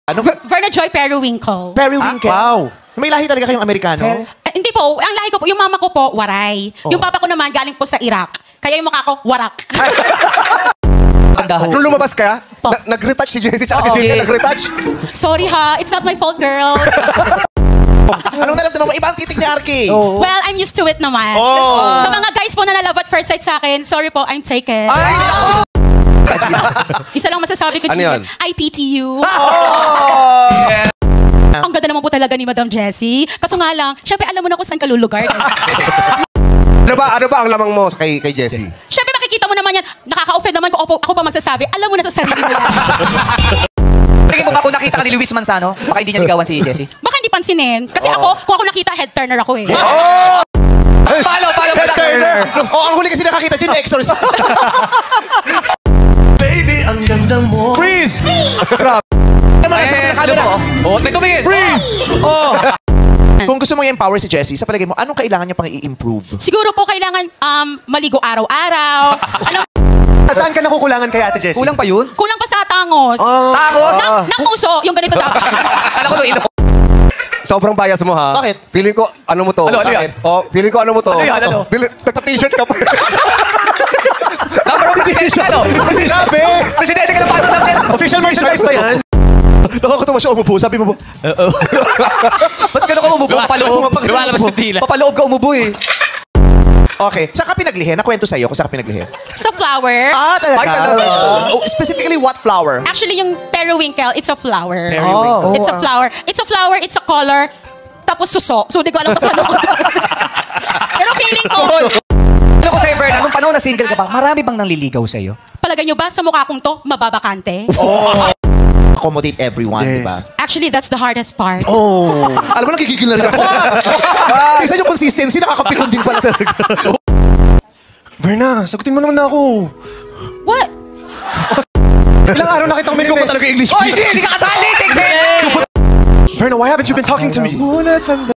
Ano? Verna Joy Periwinkle. Periwinkle. Wow. May lahi talaga kayong Amerikano? Hindi po. Ang lahi ko po, yung mama ko po, Waray. Yung papa ko naman, galing po sa Iraq. Kaya yung mukha ko, Warak. Nung lumabas ka, Po. nag-retouch si Jessie tsaka si Jimmy nag-retouch. Sorry ha, it's not my fault, girl. Anong naramdaman mo? Ibang titig ni RK. Well, I'm used to it naman. Sa mga guys po na love at first sight sa akin, sorry po, I'm taken. Isa lang masasabi ko Ano yun? I pity you. Ang ganda naman po talaga ni Madam Jessie. Kaso nga lang, syempre alam mo na kung saan ka lulugar. Ano ba ang lamang mo kay Jessie? Syempre makikita mo naman yan, nakaka-offend naman kung ako pa magsasabi, alam mo na sa sarili mo yan. Tingin mo ba kung nakita ka ni Luis Manzano, baka hindi niya ligawan si Jessie? Baka hindi pansinin. Kasi ako, kung ako nakita, head turner ako eh. Palo Head turner! Ang huli kasi nakakita dyan, exorcist. Baby, ang ganda mo. Freeze! Grabe. Naman nasa camera. Oh, may tumingin. Freeze! Kung gusto mong i-empower si Jessie, sa palagay mo, anong kailangan niya pang i-improve? Siguro po kailangan maligo araw-araw. Alam, Saan ka nakukulangan kay Ate Jessie? Kulang pa yun? kulang pa sa tangos. Tangos? Ng puso, yung ganito dapat. Alam ko ino. Sobrang bias mo ha. Bakit? Feeling ko, ano mo to? Ano yan? Feeling ko, ano mo to? Ano yan? Ano? Nagpa-t-shirt ka pa. Number one presidente ka, no? Sabi! Presidente ka ng Pats Namin. Official merchandise ba yan? Nakakatawa siya umupo. Sabi mo po, Ba't gano'n ka umubo? Papaloob. Lumalabas yung tila. Papaloob ka umubo eh. Okay. Saan ka pinaglihi? Nakwento sa'yo kung saan ka pinaglihi. Sa flower. Ah, talaga? Ay, talaga? Oh, specifically, what flower? Actually, yung periwinkle, it's a flower. Periwinkle. It's a flower. It's a flower, it's a color. Tapos suso. So, di ko alam kung saan ako. Pero feeling ko, Alam ko sa'yo, Berna, nung panahon na single ka pa, marami bang nanliligaw sa'yo? palagay nyo ba sa mukha kong to, mababakante? Accommodate everyone, Yes. di ba? Actually, that's the hardest part. Oh. Alam mo, nagigigil na rin ako. Isa yung consistency, nakakapikon din pala talaga. Berna, sagutin mo naman ako. What? Ilang araw nakita ko may Ikaw ba talaga English Oy, hindi ka kasali! Tigsin! Berna, why haven't you been talking to me?